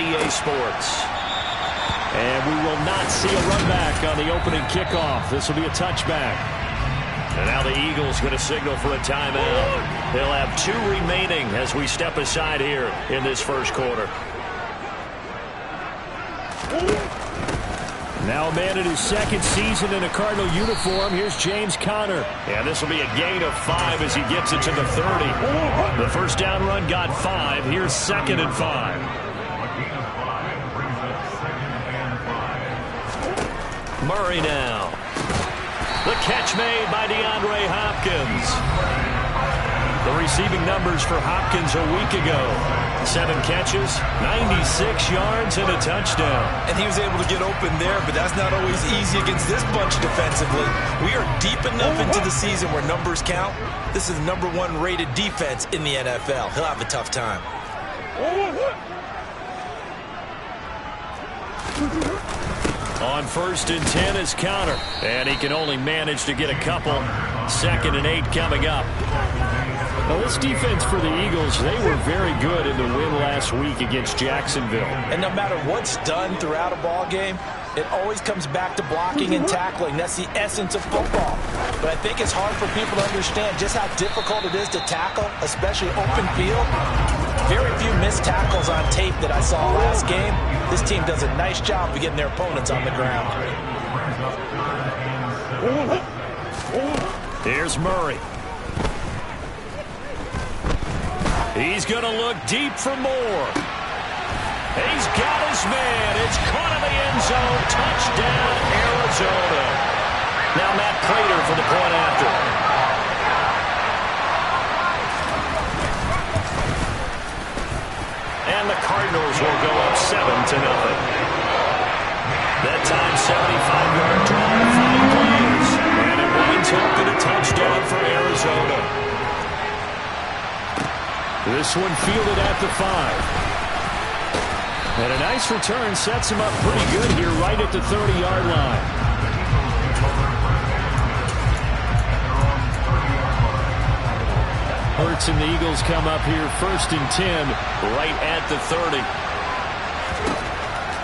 EA Sports. And we will not see a run back on the opening kickoff. This will be a touchback. And now the Eagles going to signal for a timeout. They'll have 2 remaining as we step aside here in this first quarter. Now a man in his second season in a Cardinal uniform. Here's James Conner. And this will be a gain of 5 as he gets it to the 30. The first down run got 5. Here's 2nd and 5. Murray now. The catch made by DeAndre Hopkins. The receiving numbers for Hopkins a week ago. 7 catches, 96 yards, and a touchdown. And he was able to get open there, but that's not always easy against this bunch defensively. We are deep enough into the season where numbers count. This is the #1 rated defense in the NFL. He'll have a tough time. On 1st and 10 is Conner. And he can only manage to get a couple. 2nd and 8 coming up. Now, this defense for the Eagles, they were very good in the win last week against Jacksonville. And no matter what's done throughout a ball game, it always comes back to blocking and tackling. That's the essence of football. But I think it's hard for people to understand just how difficult it is to tackle, especially open field. Very few missed tackles on tape that I saw last game. This team does a nice job of getting their opponents on the ground. Here's Murray. He's going to look deep for more. He's got his man. It's caught in the end zone. Touchdown, Arizona. Now Matt Prater for the point after. And the Cardinals will go up 7-0. That time, 75-yard drive, 5 plays. And it winds up in a touchdown for Arizona. This one fielded at the 5. And a nice return sets him up pretty good here right at the 30-yard line. Hurts and the Eagles come up here 1st and 10 right at the 30.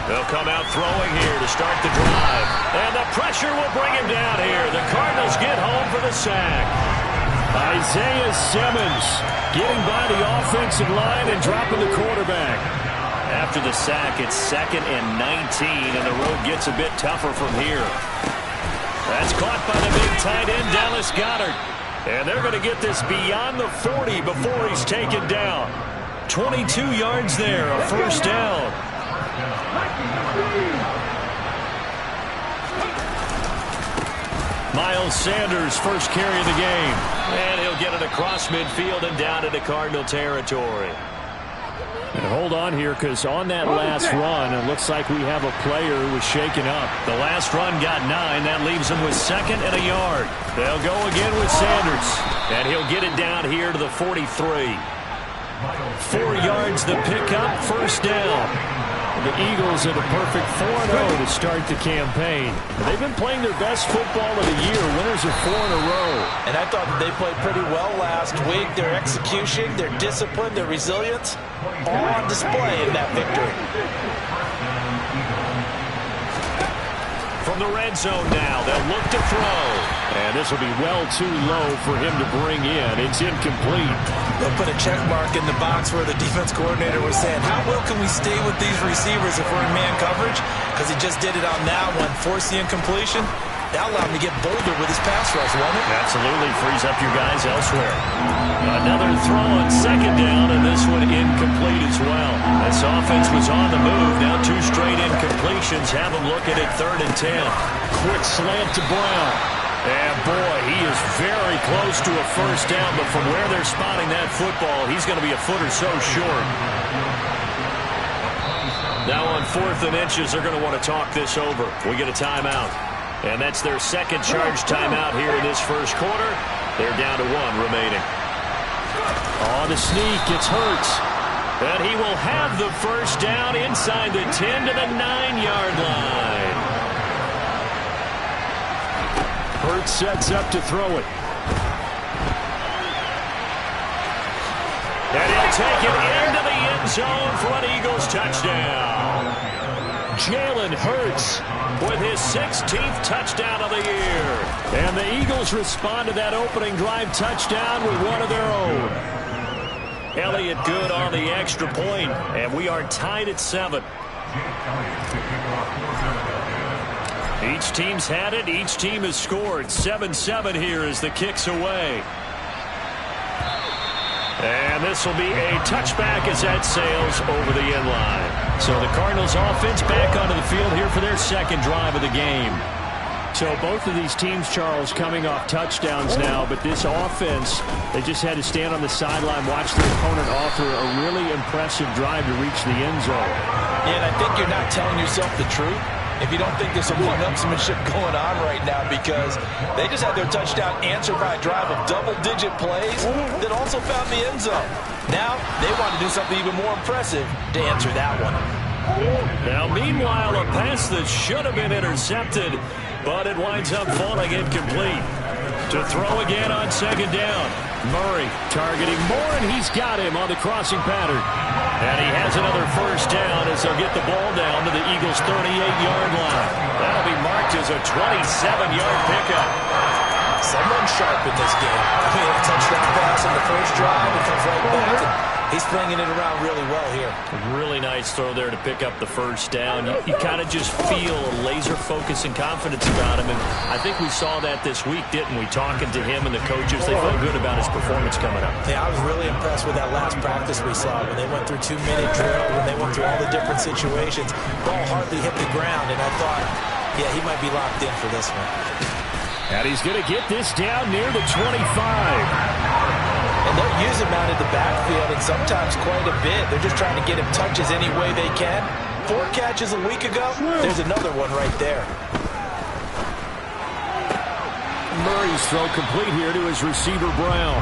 They'll come out throwing here to start the drive. And the pressure will bring him down here. The Cardinals get home for the sack. Isaiah Simmons getting by the offensive line and dropping the quarterback. After the sack, it's 2nd and 19, and the road gets a bit tougher from here. That's caught by the big tight end, Dallas Goedert. And they're going to get this beyond the 40 before he's taken down. 22 yards there, a first down. Miles Sanders first carry of the game. And he'll get it across midfield and down into Cardinal territory. And hold on here, because on that last run, it looks like we have a player who was shaken up. The last run got 9. That leaves him with 2nd and a yard. They'll go again with Sanders. And he'll get it down here to the 43. 4 yards the pickup, first down. The Eagles are the perfect 4-0 to start the campaign. They've been playing their best football of the year, winners of 4 in a row. And I thought that they played pretty well last week. Their execution, their discipline, their resilience, all on display in that victory. From the red zone now, they'll look to throw. And this will be well too low for him to bring in. It's incomplete. They'll put a check mark in the box where the defense coordinator was saying, how well can we stay with these receivers if we're in man coverage? Because he just did it on that one, forced the incompletion. That allowed him to get bolder with his pass rush, won't it? Absolutely, frees up your guys elsewhere. Another throw on 2nd down, and this one incomplete as well. This offense was on the move. Now 2 straight incompletions have them looking at 3rd and 10. Quick slant to Brown. And boy, he is very close to a first down, but from where they're spotting that football, he's going to be a foot or so short. Now on 4th and inches, they're going to want to talk this over. We get a timeout. And that's their 2nd charge timeout here in this first quarter. They're down to 1 remaining. On the sneak, it's Hurts. And he will have the first down inside the 10 to the 9-yard line. Hurts sets up to throw it. And he'll take it into the end end zone for an Eagles touchdown. Jalen Hurts with his 16th touchdown of the year. And the Eagles respond to that opening drive touchdown with one of their own. Elliott good on the extra point, and we are tied at 7. Each team's had it. Each team has scored. 7-7 here as the kick's away. And this will be a touchback as that sails over the end line. So the Cardinals offense back onto the field here for their second drive of the game. So both of these teams, Charles, coming off touchdowns now, but this offense, they just had to stand on the sideline, watch their opponent offer a really impressive drive to reach the end zone. Yeah, and I think you're not telling yourself the truth if you don't think there's some one-upsmanship going on right now, because they just had their touchdown answered by a drive of double-digit plays that also found the end zone. Now they want to do something even more impressive to answer that one. Now, meanwhile, a pass that should have been intercepted, but it winds up falling incomplete. To throw again on second down. Murray targeting Moore, and he's got him on the crossing pattern. And he has another first down as they'll get the ball down to the Eagles' 38-yard line. That'll be marked as a 27-yard pickup. Someone sharp in this game. I mean, a touchdown pass on the first drive, it comes right back, and he's flinging it around really well here. Really nice throw there to pick up the first down. You kind of just feel a laser focus and confidence about him, and I think we saw that this week, didn't we? Talking to him and the coaches, they felt good about his performance coming up. Yeah, I was really impressed with that last practice we saw when they went through 2-minute drill, when they went through all the different situations. Ball hardly hit the ground, and I thought, yeah, he might be locked in for this one. And he's going to get this down near the 25. And they'll use him out in the backfield, and sometimes quite a bit. They're just trying to get him touches any way they can. 4 catches a week ago. There's another one right there. Murray's throw complete here to his receiver, Brown.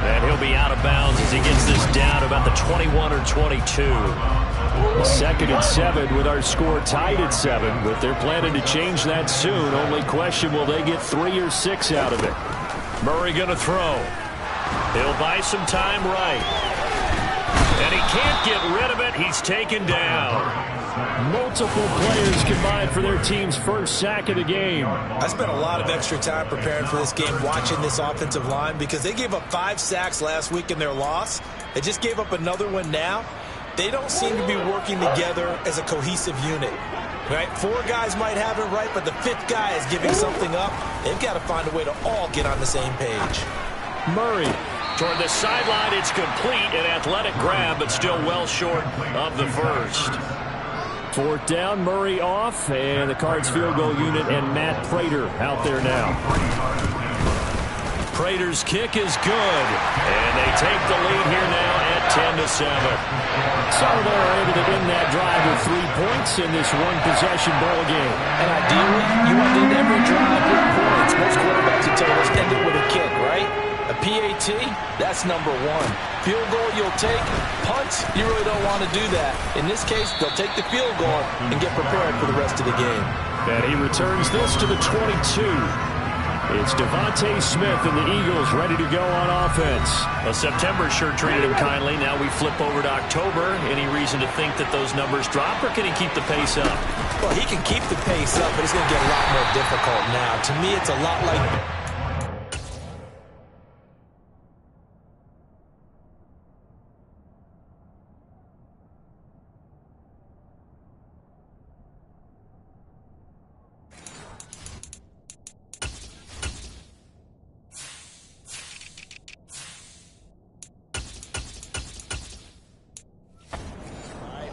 And he'll be out of bounds as he gets this down to about the 21 or 22. 2nd and 7 with our score tied at 7, but they're planning to change that soon. Only question, will they get 3 or 6 out of it? Murray going to throw. He'll buy some time right. And he can't get rid of it. He's taken down. Multiple players combined for their team's first sack of the game. I spent a lot of extra time preparing for this game, watching this offensive line, because they gave up 5 sacks last week in their loss. They just gave up another one now. They don't seem to be working together as a cohesive unit. Right? 4 guys might have it right, but the 5th guy is giving something up. They've got to find a way to all get on the same page. Murray toward the sideline. It's complete. An athletic grab, but still well short of the first. 4th down, Murray off, and the Cards field goal unit and Matt Prater out there now. Prater's kick is good, and they take the lead here now at 10-7. So they're able to end that drive with 3 points in this one-possession ball game. And ideally, you want to end every drive with points. Most quarterbacks would tell us end it with a kick, right? A PAT, that's number 1. Field goal you'll take. Punts, you really don't want to do that. In this case, they'll take the field goal and get prepared for the rest of the game. And he returns this to the 22. It's Devontae Smith and the Eagles ready to go on offense. Well, September sure treated him kindly. Now we flip over to October. Any reason to think that those numbers drop, or can he keep the pace up? Well, he can keep the pace up, but it's going to get a lot more difficult now. To me, it's a lot like...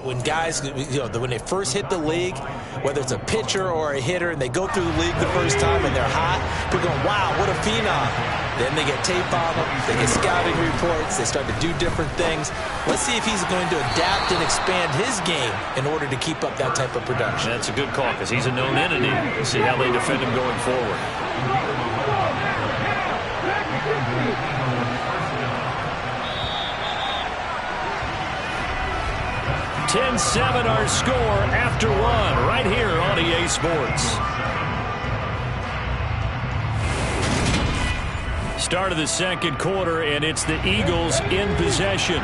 When guys, when they first hit the league, whether it's a pitcher or a hitter, and they go through the league the first time and they're hot, people go, wow, what a phenom. Then they get tape on them, they get scouting reports, they start to do different things. Let's see if he's going to adapt and expand his game in order to keep up that type of production. That's a good call, because he's a known entity. We'll see how they defend him going forward. 10-7 our score after 1 right here on EA Sports. Start of the second quarter, and it's the Eagles in possession.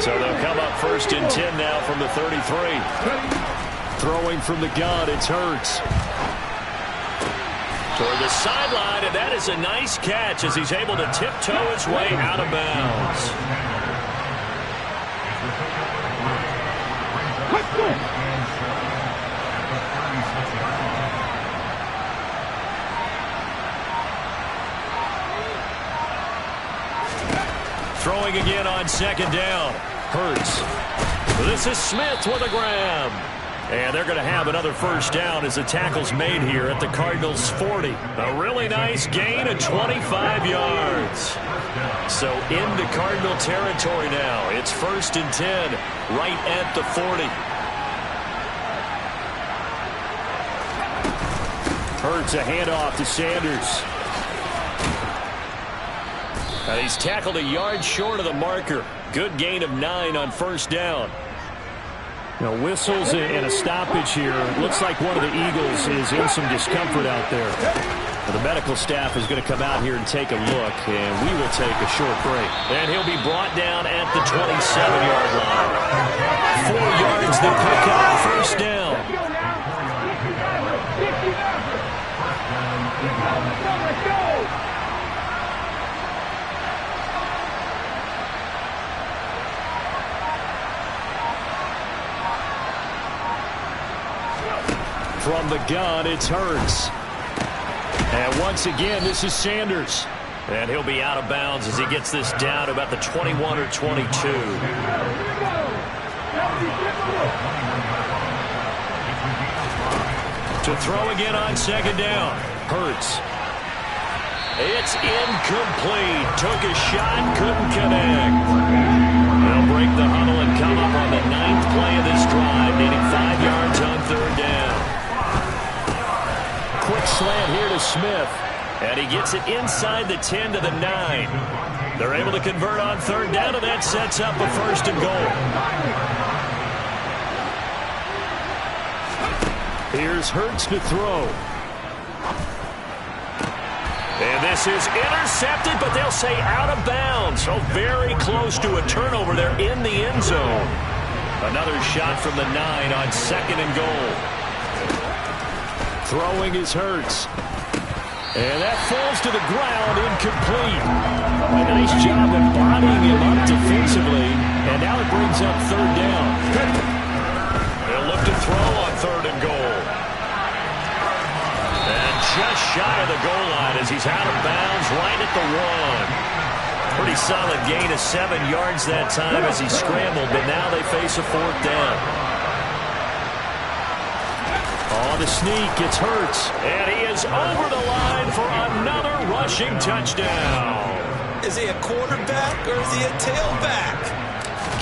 So they'll come up 1st and 10 now from the 33. Throwing from the gun, it's Hurts. Toward the sideline, and that is a nice catch as he's able to tiptoe his way out of bounds. Throwing again on 2nd down. Hurts. This is Smith with a grab. And they're going to have another 1st down as the tackle's made here at the Cardinals' 40. A really nice gain of 25 yards. So into Cardinal territory now. It's 1st and 10 right at the 40. Hurts a handoff to Sanders. Now he's tackled a yard short of the marker. Good gain of 9 on 1st down. You know, whistles and a stoppage here. Looks like one of the Eagles is in some discomfort out there. The medical staff is going to come out here and take a look, and we will take a short break. And he'll be brought down at the 27-yard line. 4 yards to pick up 1st down. From the gun, it's Hurts. And once again, this is Sanders. And he'll be out of bounds as he gets this down to about the 21 or 22. To throw again on 2nd down. Hurts. It's incomplete. Took a shot, couldn't connect. They'll break the huddle and come up on the 9th play of this drive, needing 5 yards on 3rd down. Quick slant here to Smith. And he gets it inside the 10 to the 9. They're able to convert on 3rd down, and that sets up a 1st and goal. Here's Hurts to throw. And this is intercepted, but they'll say out of bounds. So very close to a turnover there in the end zone. Another shot from the 9 on 2nd and goal. Throwing is Hurts. And that falls to the ground, incomplete. A nice job of bodying him up defensively. And now it brings up 3rd down. They'll look to throw on 3rd and goal. And just shy of the goal line as he's out of bounds right at the 1. Pretty solid gain of 7 yards that time as he scrambled, but now they face a 4th down. Oh, the sneak, it's Hurts. And he is over the line for another rushing touchdown. Is he a quarterback or is he a tailback?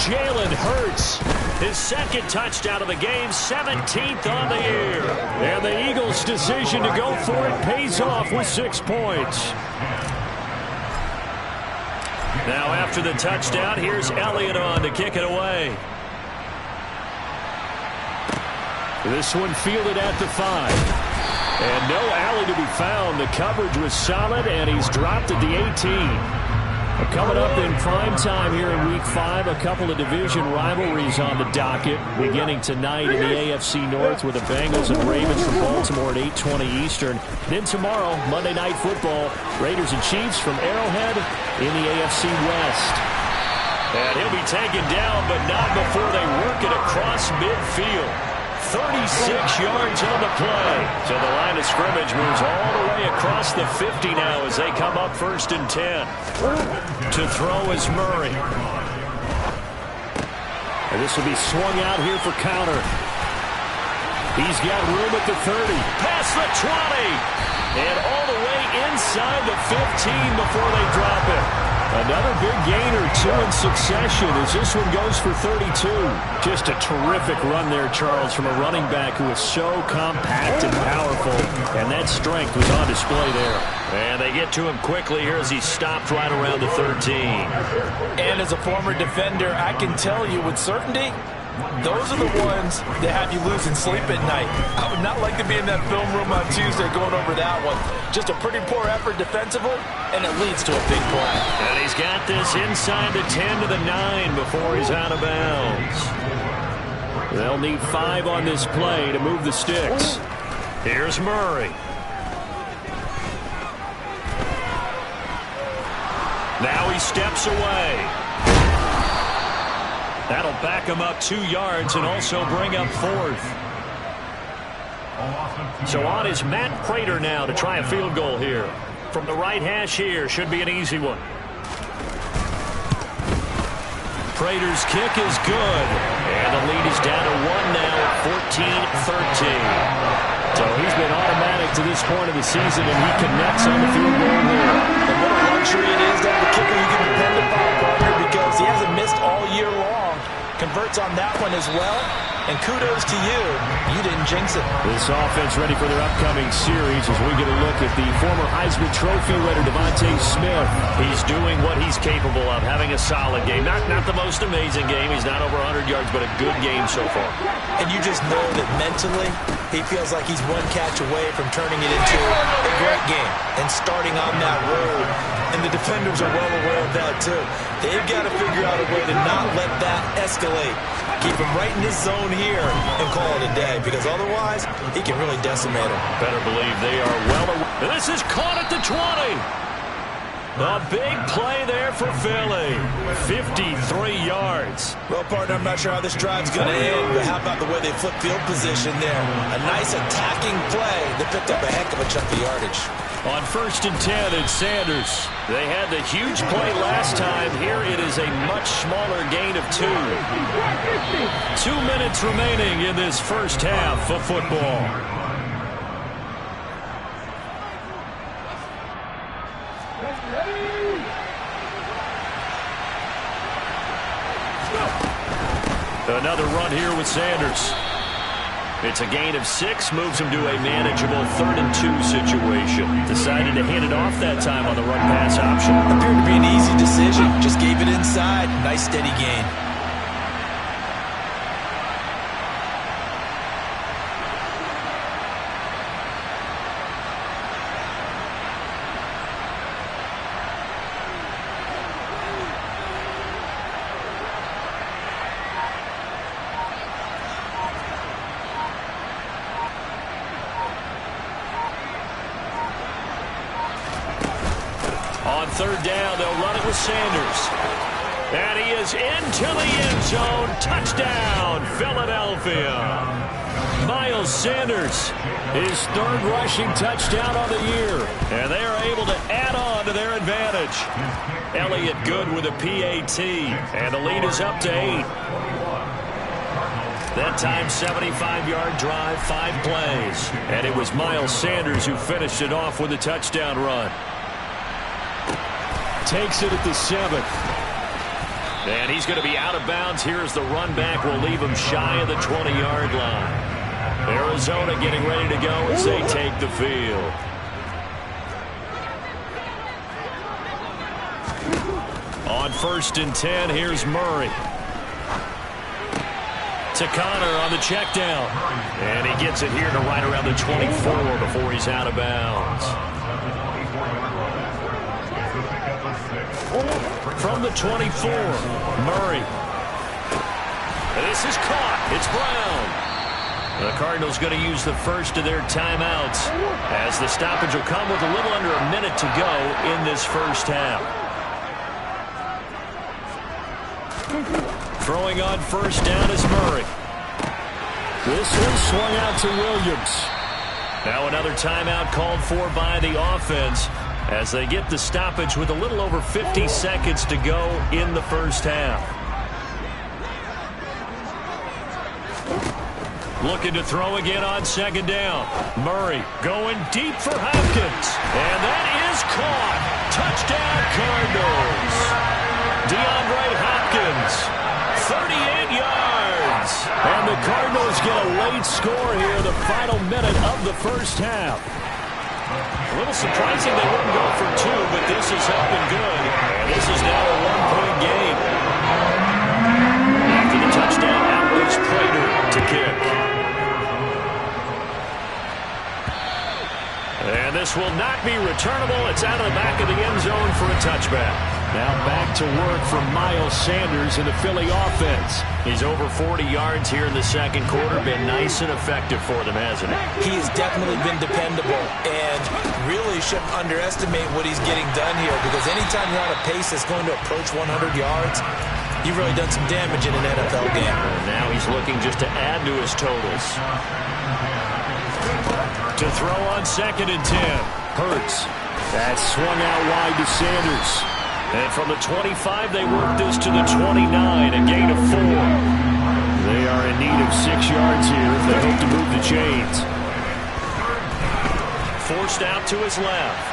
Jalen Hurts, his 2nd touchdown of the game, 17th on the year. And the Eagles' decision to go for it pays off with 6 points. Now after the touchdown, here's Elliott on to kick it away. This one fielded at the 5. And no alley to be found. The coverage was solid, and he's dropped at the 18. Coming up in prime time here in Week 5, a couple of division rivalries on the docket. Beginning tonight in the AFC North with the Bengals and Ravens from Baltimore at 8:20 Eastern. Then tomorrow, Monday Night Football, Raiders and Chiefs from Arrowhead in the AFC West. And he'll be taken down, but not before they work it across midfield. 36 yards on the play. So the line of scrimmage moves all the way across the 50 now as they come up 1st and 10. To throw is Murray. And this will be swung out here for counter. He's got room at the 30. Past the 20. And all the way inside the 15 before they drop it. Another big gain or 2 in succession as this one goes for 32. Just a terrific run there, Charles, from a running back who is so compact and powerful. And that strength was on display there. And they get to him quickly here as he stopped right around the 13. And as a former defender, I can tell you with certainty, Those are the ones that have you losing sleep at night. I would not like to be in that film room on Tuesday going over that one. Just a pretty poor effort defensively, and it leads to a big play. And he's got this inside the 10 to the 9 before he's out of bounds. They'll need 5 on this play to move the sticks. Here's Murray. Now he steps away. That'll back him up 2 yards and also bring up 4th. So on is Matt Prater now to try a field goal here. From the right hash here, should be an easy one. Prater's kick is good. And the lead is down to 1 now at 14-13. So he's been automatic to this point of the season, and he connects on the field goal here. And what a luxury it is to have a kicker you can depend upon, partner, because he hasn't missed all year long. Converts on that one as well. And kudos to you. You didn't jinx it. This offense ready for their upcoming series as we get a look at the former Heisman Trophy winner, Devontae Smith. He's doing what he's capable of, having a solid game. Not the most amazing game. He's not over 100 yards, but a good game so far. And you just know that mentally, he feels like he's one catch away from turning it into a great game and starting on that road. And the defenders are well aware of that, too. They've got to figure out a way to not let that escalate. Keep him right in his zone here and call it a day, because otherwise he can really decimate him. Better believe they are well aware. This is caught at the 20. A big play there for Philly. 53 yards. Well, partner, I'm not sure how this drive's going to end, but how about the way they flip field position there? A nice attacking play that picked up a heck of a chunk of yardage. On 1st and 10, it's Sanders. They had the huge play last time. Here it is a much smaller gain of 2. 2 minutes remaining in this first half of football. Another run here with Sanders. It's a gain of 6, moves him to a manageable 3rd and 2 situation. Decided to hand it off that time on the run pass option. Appeared to be an easy decision. Just gave it inside. Nice steady gain. On 3rd down, they'll run it with Sanders. And he is into the end zone. Touchdown, Philadelphia. Miles Sanders, his 3rd rushing touchdown of the year. And they are able to add on to their advantage. Elliott good with a PAT. And the lead is up to 8. That time, 75-yard drive, 5 plays. And it was Miles Sanders who finished it off with a touchdown run. Takes it at the 7th. And he's going to be out of bounds. Here's the run back. Will leave him shy of the 20-yard line. Arizona getting ready to go as they take the field. On 1st and 10, here's Murray. To Connor on the check down. And he gets it here to right around the 24 before he's out of bounds. From the 24, Murray. This is caught. It's Brown. The Cardinals going to use the first of their timeouts as the stoppage will come with a little under a minute to go in this first half. Throwing on 1st down is Murray. This one swung out to Williams. Now another timeout called for by the offense as they get the stoppage with a little over 50 seconds to go in the first half. Looking to throw again on 2nd down. Murray going deep for Hopkins. And that is caught. Touchdown, Cardinals. DeAndre Hopkins, 38 yards. And the Cardinals get a late score here, the final minute of the first half. A little surprising they wouldn't go for 2, but this is helping good. And this is now a 1-point game. After the touchdown, out goes here's Prater to kick. And this will not be returnable. It's out of the back of the end zone for a touchback. Now back to work for Miles Sanders in the Philly offense. He's over 40 yards here in the second quarter. Been nice and effective for them, hasn't he? He has definitely been dependable, and really shouldn't underestimate what he's getting done here, because anytime you're on a pace that's going to approach 100 yards, you've really done some damage in an NFL game. And now he's looking just to add to his totals. To throw on 2nd and 10. Hurts. That's swung out wide to Sanders. And from the 25, they work this to the 29, a gain of 4. They are in need of 6 yards here if they hope to move the chains. Forced out to his left.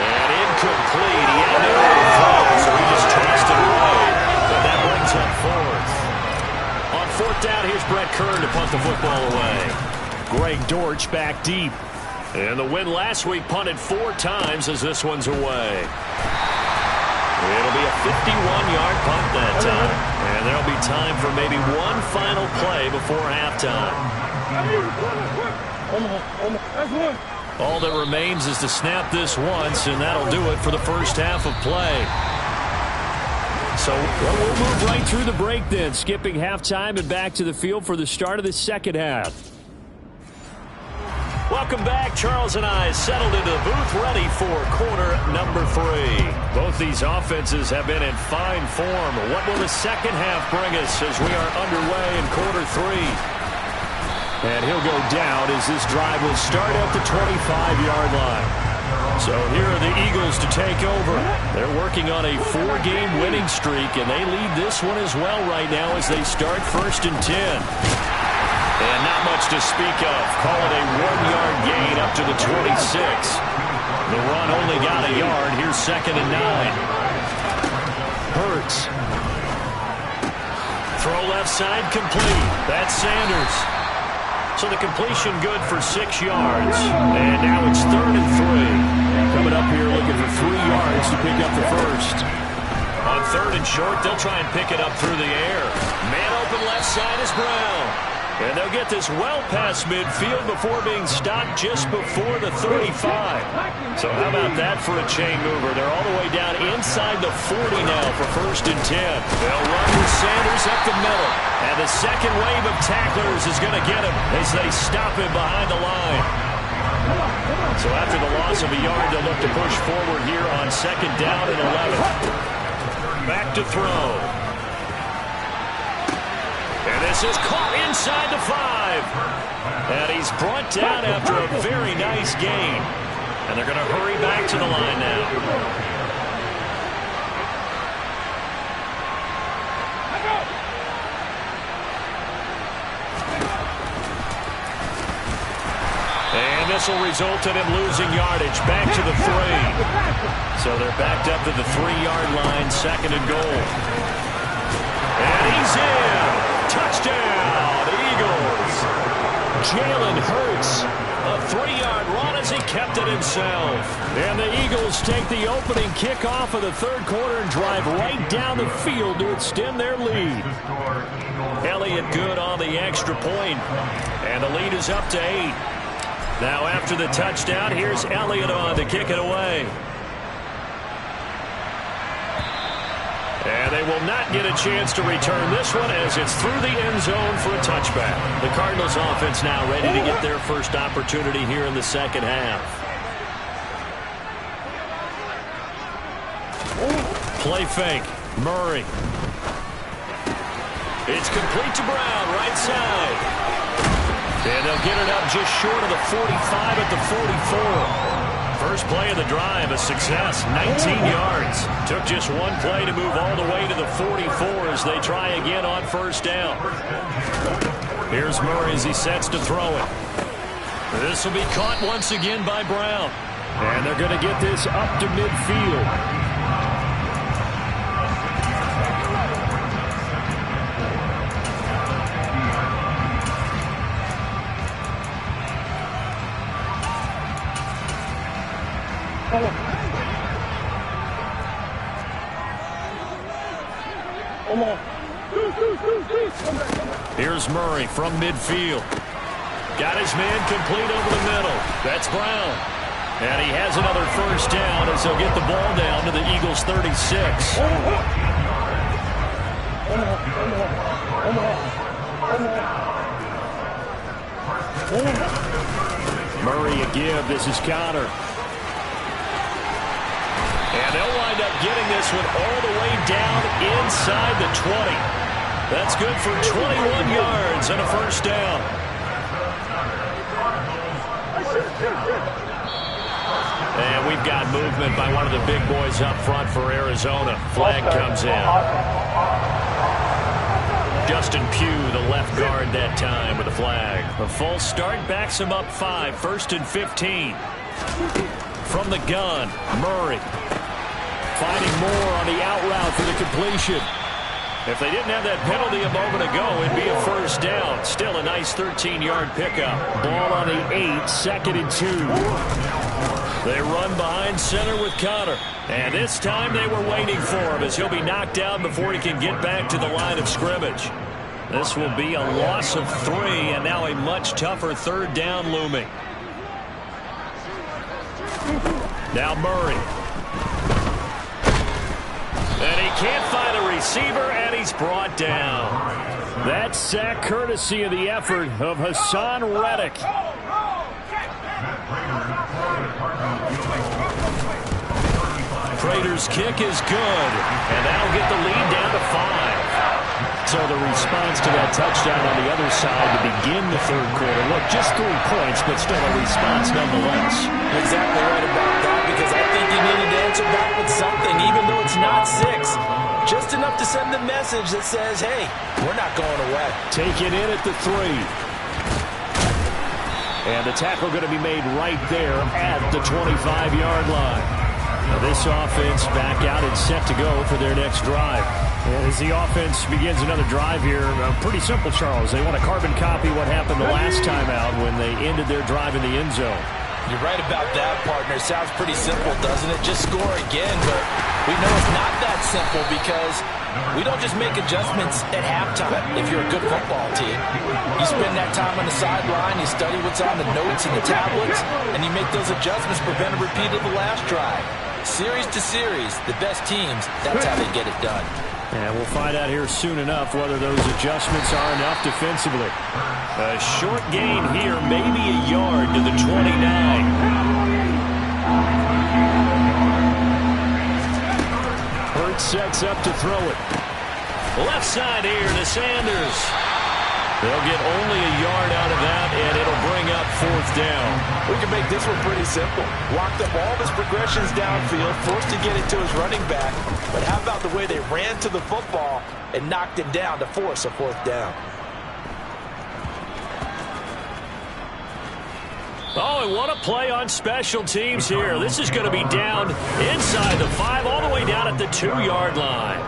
And incomplete. He had no throw, so he just tossed it away. But that brings up 4th. On 4th down, here's Brett Kern to punt the football away. Greg Dortch back deep. And the win last week punted 4 times as this one's away. It'll be a 51-yard punt that time. And there'll be time for maybe one final play before halftime. All that remains is to snap this once, and that'll do it for the first half of play. So we'll move right through the break then, skipping halftime and back to the field for the start of the second half. Welcome back. Charles and I settled into the booth ready for quarter number 3. Both these offenses have been in fine form. What will the second half bring us as we are underway in quarter 3? And he'll go down as this drive will start at the 25-yard line. So here are the Eagles to take over. They're working on a 4-game winning streak, and they lead this one as well right now as they start 1st and 10. And not much to speak of. Call it a 1-yard gain up to the 26. The run only got a yard. Here's 2nd and 9. Hurts. Throw left side complete. That's Sanders. So the completion good for 6 yards. And now it's 3rd and 3. Coming up here looking for 3 yards to pick up the first. On 3rd and short, they'll try and pick it up through the air. Man open left side is Brown. And they'll get this well past midfield before being stopped just before the 35. So how about that for a chain mover? They're all the way down inside the 40 now for 1st and 10. They'll run with Sanders up the middle. And the second wave of tacklers is going to get him as they stop him behind the line. So after the loss of a yard, they'll look to push forward here on 2nd down and 11. Back to throw. And this is caught inside the 5. And he's brought down after a very nice gain. And they're going to hurry back to the line now. And this will result in him losing yardage back to the 3. So they're backed up to the 3-yard line, 2nd and goal. And he's in. Touchdown, Eagles. Jalen Hurts, a 3-yard run as he kept it himself. And the Eagles take the opening kickoff of the 3rd quarter and drive right down the field to extend their lead. Elliott good on the extra point, and the lead is up to 8. Now after the touchdown, here's Elliott on to kick it away. And they will not get a chance to return this one as it's through the end zone for a touchback. The Cardinals offense now ready to get their first opportunity here in the second half. Play fake. Murray. It's complete to Brown, right side. And they'll get it up just short of the 45 at the 44. First play of the drive, a success, 19 yards. Took just one play to move all the way to the 44 as they try again on 1st down. Here's Murray as he sets to throw it. This will be caught once again by Brown. And they're going to get this up to midfield. Here's Murray from midfield. Got his man complete over the middle. That's Brown. And he has another first down as they'll get the ball down to the Eagles' 36. Murray a give. This is Connor. And they'll wind up getting this one all the way down inside the 20. That's good for 21 yards and a first down. And we've got movement by one of the big boys up front for Arizona. Flag comes in. Justin Pugh, the left guard that time with a flag. A false start backs him up 5. 1st and 15. From the gun, Murray. Finding Moore on the out route for the completion. If they didn't have that penalty a moment ago, it'd be a first down. Still a nice 13-yard pickup. Ball on the 8, 2nd and 2. They run behind center with Connor. And this time they were waiting for him as he'll be knocked down before he can get back to the line of scrimmage. This will be a loss of 3 and now a much tougher 3rd down looming. Now Murray. And he can't find a receiver, and he's brought down. That sack courtesy of the effort of Hassan Reddick. Prater's kick is good, and that'll get the lead down to 5. So the response to that touchdown on the other side to begin the 3rd quarter. Look, just 3 points, but still a response nonetheless. Exactly right about that, because I think you needed to answer back with something, even though it's not 6. Just enough to send the message that says, hey, we're not going away. Take it in at the 3. And the tackle going to be made right there at the 25-yard line. Now this offense back out and set to go for their next drive. And as the offense begins another drive here, pretty simple, Charles. They want to carbon copy what happened the last time out when they ended their drive in the end zone. You're right about that, partner. Sounds pretty simple, doesn't it? Just score again, but we know it's not that simple because we don't just make adjustments at halftime if you're a good football team. You spend that time on the sideline, you study what's on the notes and the tablets, and you make those adjustments, prevent a repeat of the last drive. Series to series, the best teams, that's how they get it done. And we'll find out here soon enough whether those adjustments are enough defensively. A short gain here, maybe a yard to the 29. Hurts sets up to throw it. Left side here to Sanders. They'll get only a yard out of that, and it'll bring up 4th down. We can make this one pretty simple. Locked up all of his progressions downfield, forced to get it to his running back. But how about the way they ran to the football and knocked him down to force a 4th down? Oh, and what a play on special teams here. This is going to be down inside the 5, all the way down at the 2-yard line.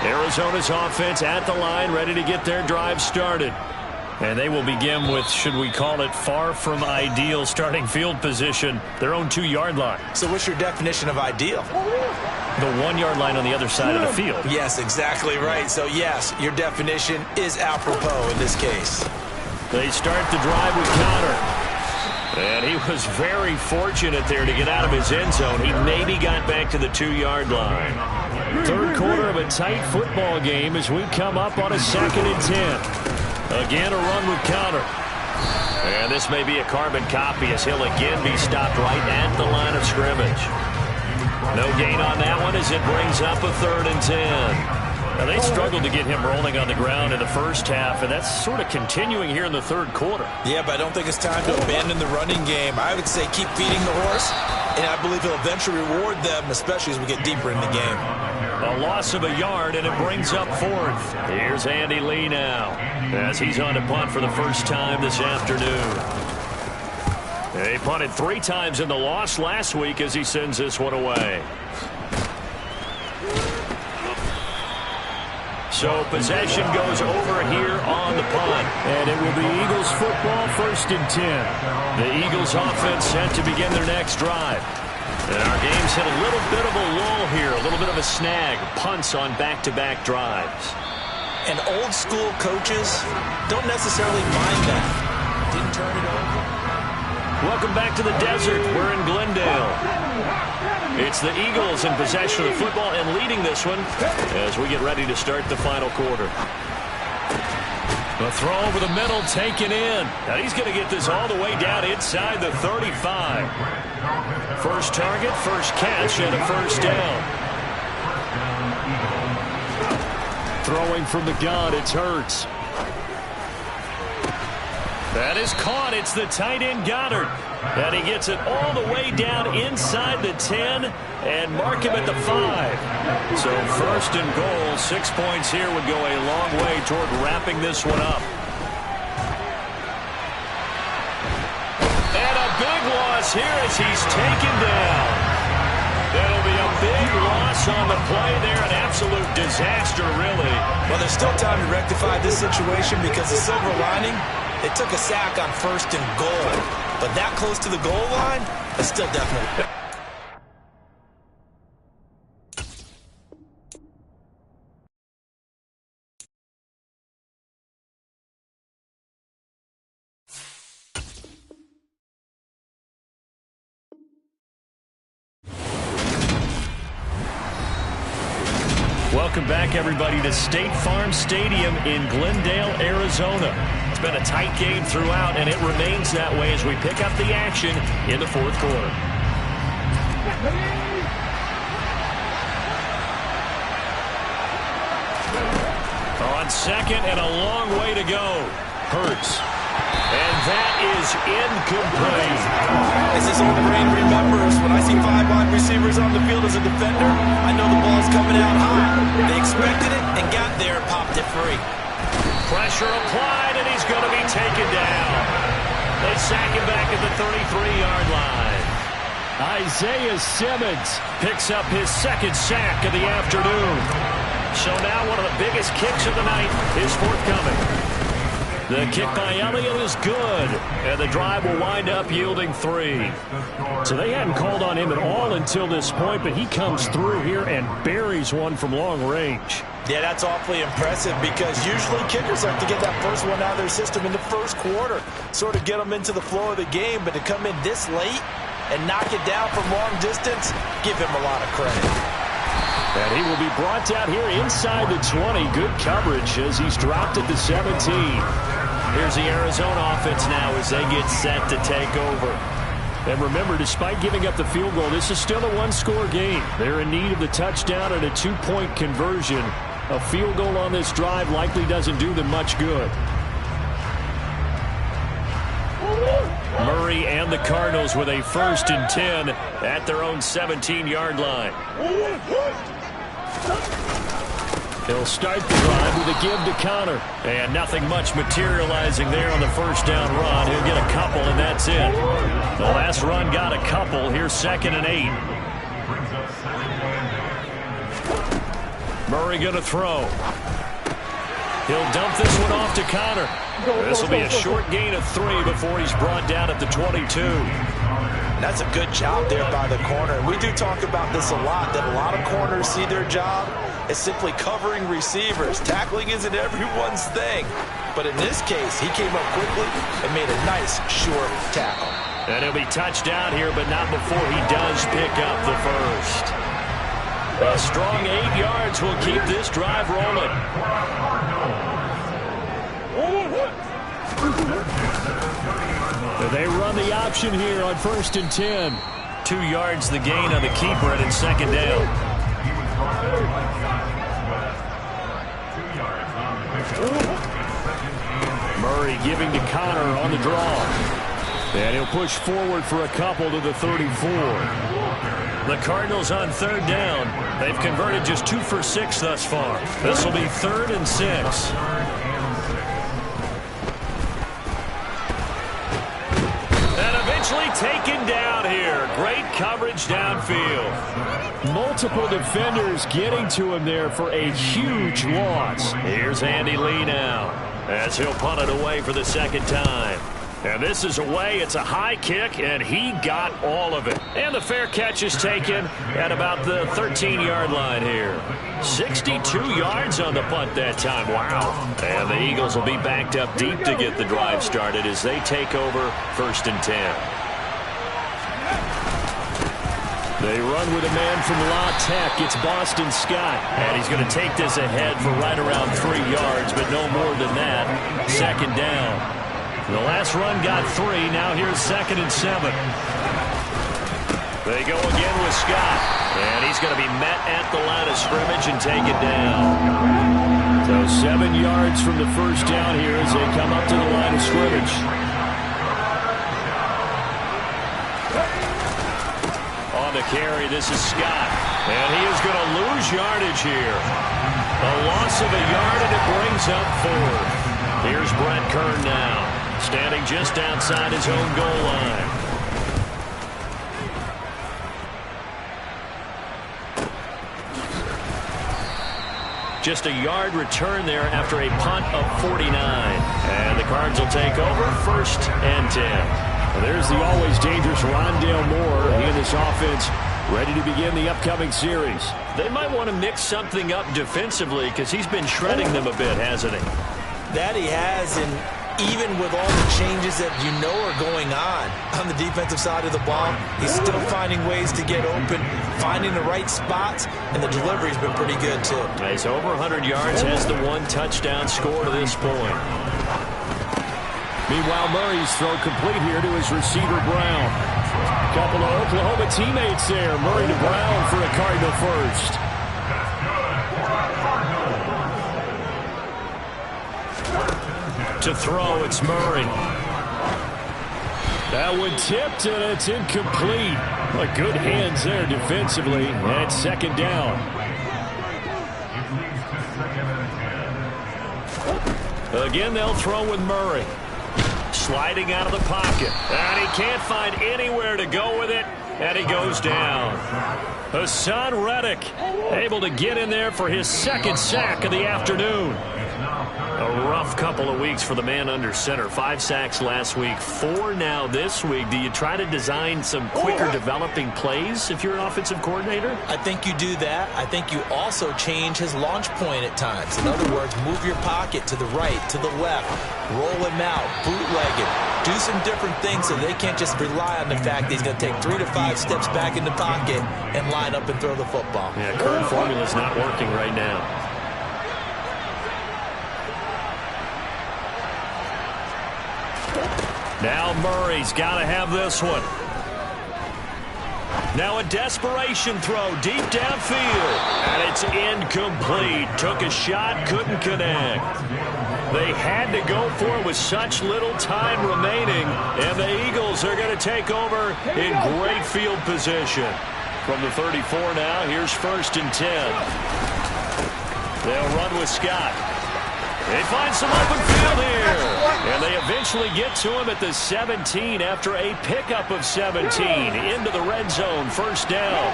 Arizona's offense at the line, ready to get their drive started. And they will begin with, should we call it, far from ideal starting field position, their own 2-yard line. So what's your definition of ideal? The 1-yard line on the other side of the field. Yes, exactly right. So yes, your definition is apropos in this case. They start the drive with Connor. And he was very fortunate there to get out of his end zone. He maybe got back to the 2-yard line. 3rd quarter of a tight football game as we come up on a 2nd and 10. Again, a run with Connor. And this may be a carbon copy as he'll again be stopped right at the line of scrimmage. No gain on that one as it brings up a 3rd and 10. Now, they struggled to get him rolling on the ground in the first half, and that's sort of continuing here in the 3rd quarter. Yeah, but I don't think it's time to abandon the running game. I would say keep feeding the horse, and I believe he'll eventually reward them, especially as we get deeper in the game. A loss of a yard, and it brings up 4th. Here's Andy Lee now as he's on to punt for the first time this afternoon. They punted 3 times in the loss last week as he sends this one away. So possession goes over here on the punt. And it will be Eagles football, 1st and 10. The Eagles offense set to begin their next drive. And our game's hit a little bit of a lull here, a little bit of a snag. Punts on back-to-back drives. And old school coaches don't necessarily mind that. Didn't turn it over. Welcome back to the desert. We're in Glendale. It's the Eagles in possession of the football and leading this one as we get ready to start the final quarter. The throw over the middle taken in. Now he's going to get this all the way down inside the 35. First target, first catch, and a first down. Throwing from the gun, it's Hurts. That is caught. It's the tight end Goddard. And he gets it all the way down inside the 10 and mark him at the 5. So first and goal, 6 points here would go a long way toward wrapping this one up. And a big loss here as he's taken down. That'll be a big loss on the play there. An absolute disaster, really. Well, there's still time to rectify this situation because the silver lining, they took a sack on first and goal. But that close to the goal line, it's still definitely. Welcome back, everybody, to State Farm Stadium in Glendale, Arizona. It's been a tight game throughout, and it remains that way as we pick up the action in the fourth quarter. On second and a long way to go. Hurts. And that is incomplete. As this old brain remembers, when I see 5 wide receivers on the field as a defender, I know the ball's coming out high. They expected it and got there and popped it free. Pressure applied, and he's going to be taken down. They sack him back at the 33-yard line. Isaiah Simmons picks up his second sack of the afternoon. So now one of the biggest kicks of the night is forthcoming. The kick by Elliott is good, and the drive will wind up yielding 3. So they hadn't called on him at all until this point, but he comes through here and buries one from long range. Yeah, that's awfully impressive because usually kickers like to get that first one out of their system in the first quarter, sort of get them into the flow of the game, but to come in this late and knock it down from long distance, give him a lot of credit. And he will be brought down here inside the 20. Good coverage as he's dropped at the 17. Here's the Arizona offense now as they get set to take over. And remember, despite giving up the field goal, this is still a one-score game. They're in need of the touchdown and a 2-point conversion. A field goal on this drive likely doesn't do them much good. Murray and the Cardinals with a 1st and 10 at their own 17-yard line. He'll start the drive with a give to Connor. And nothing much materializing there on the first down run. He'll get a couple, and that's it. The last run got a couple. Here's 2nd and 8. Murray going to throw. He'll dump this one off to Connor. This will be a short gain of 3 before he's brought down at the 22. That's a good job there by the corner. We do talk about this a lot, that a lot of corners see their job as simply covering receivers. Tackling isn't everyone's thing. But in this case, he came up quickly and made a nice, short tackle. And he'll be touched down here, but not before he does pick up the first. A strong 8 yards will keep this drive rolling. They run the option here on 1st and 10. 2 yards the gain on the keeper, and it's 2nd down. Murray giving to Connor on the draw. And he'll push forward for a couple to the 34. The Cardinals on 3rd down. They've converted just 2 for 6 thus far. This will be 3rd and 6. Taken down here. Great coverage downfield. Multiple defenders getting to him there for a huge loss. Here's Andy Lee now as he'll punt it away for the 2nd time. And this is away. It's a high kick, and he got all of it. And the fair catch is taken at about the 13-yard line here. 62 yards on the punt that time. Wow. And the Eagles will be backed up deep to get the drive started as they take over 1st and 10. They run with a man from La Tech. It's Boston Scott. And he's going to take this ahead for right around 3 yards, but no more than that. 2nd down. The last run got 3. Now here's 2nd and 7. They go again with Scott. And he's going to be met at the line of scrimmage and taken down. So 7 yards from the first down here as they come up to the line of scrimmage. On the carry, this is Scott. And he is going to lose yardage here. A loss of a yard, and it brings up 4. Here's Brett Kern now, standing just outside his own goal line. Just a yard return there after a punt of 49. And the Cards will take over 1st and 10. Well, there's the always dangerous Rondale Moore. He and this offense ready to begin the upcoming series. They might want to mix something up defensively because he's been shredding them a bit, hasn't he? That he has, and even with all the changes that are going on the defensive side of the ball, he's still finding ways to get open, finding the right spots, and the delivery's been pretty good too. He's over 100 yards, has the 1 touchdown score to this point. Meanwhile, Murray's throw complete here to his receiver, Brown. A couple of Oklahoma teammates there. Murray to Brown for a Cardinal first. To throw, it's Murray. That one tipped, and it's incomplete. But good hands there defensively. And 2nd down. Again, they'll throw with Murray. Sliding out of the pocket. And he can't find anywhere to go with it. And he goes down. Hassan Reddick able to get in there for his 2nd sack of the afternoon. A rough couple of weeks for the man under center. 5 sacks last week, 4 now this week. Do you try to design some quicker developing plays if you're an offensive coordinator? I think you do that. I think you also change his launch point at times. In other words, move your pocket to the right, to the left, roll him out, bootleg him. Do some different things so they can't just rely on the fact that he's going to take 3 to 5 steps back in the pocket and line up and throw the football. Yeah, current formula's not working right now. Now Murray's got to have this one. Now a desperation throw deep downfield. And it's incomplete. Took a shot, couldn't connect. They had to go for it with such little time remaining. And the Eagles are going to take over in great field position. From the 34 now, here's 1st and 10. They'll run with Scott. They find some open field here. And they eventually get to him at the 17 after a pickup of 17. Into the red zone, 1st down.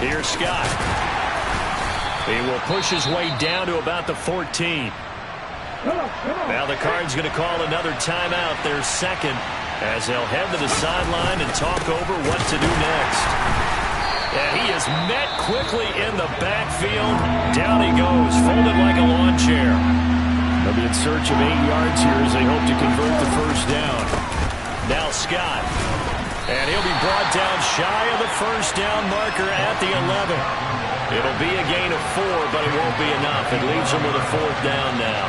Here's Scott. He will push his way down to about the 14. Now the Cards going to call another timeout, their 2nd, as they'll head to the sideline and talk over what to do next. And he is met quickly in the backfield. Down he goes, folded like a lawn chair. They'll be in search of 8 yards here as they hope to convert the 1st down. Now Scott. And he'll be brought down shy of the 1st down marker at the 11. It'll be a gain of 4, but it won't be enough. It leaves him with a 4th down now.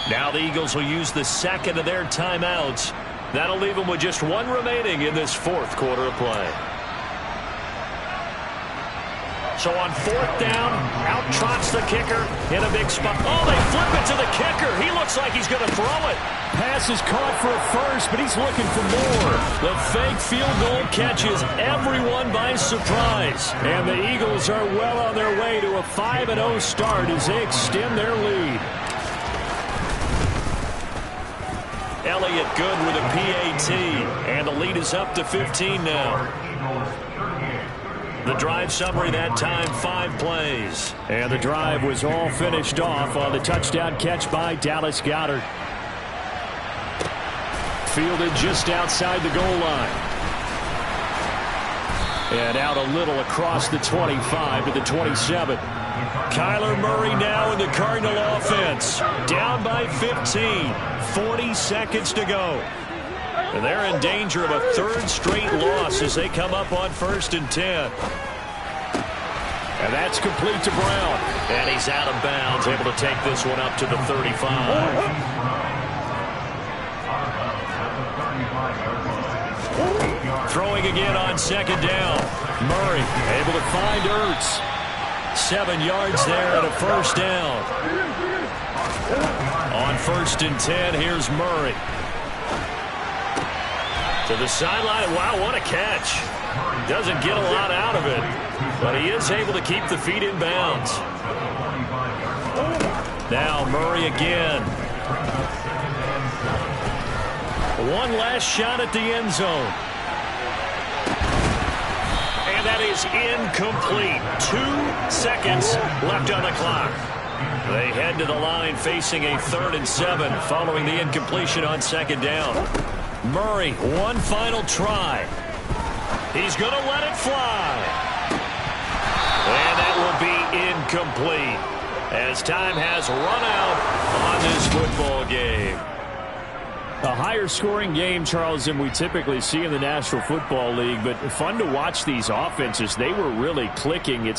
Now the Eagles will use the 2nd of their timeouts. That'll leave them with just 1 remaining in this 4th quarter of play. So on fourth down, out trots the kicker in a big spot. Oh, they flip it to the kicker. He looks like he's going to throw it. Pass is caught for a first, but he's looking for more. The fake field goal catches everyone by surprise. And the Eagles are well on their way to a 5-0 start as they extend their lead. Elliott good with a PAT, and the lead is up to 15 now. The drive summary that time, 5 plays. And the drive was all finished off on the touchdown catch by Dallas Goedert. Fielded just outside the goal line. And out a little across the 25 to the 27. Kyler Murray now in the Cardinal offense. Down by 15. 40 seconds to go. And they're in danger of a third straight loss as they come up on 1st and 10. And that's complete to Brown. And he's out of bounds, able to take this one up to the 35. Throwing again on 2nd down. Murray able to find Ertz. 7 yards there and a 1st down. On 1st and 10, here's Murray. To the sideline. Wow, what a catch. Doesn't get a lot out of it, but he is able to keep the feet in bounds. Now Murray again. One last shot at the end zone. And that is incomplete. 2 seconds left on the clock. They head to the line facing a 3rd and 7 following the incompletion on 2nd down. Murray, one final try. He's going to let it fly. And that will be incomplete as time has run out on this football game. A higher scoring game, Charles, than we typically see in the National Football League, but fun to watch these offenses. They were really clicking. It seems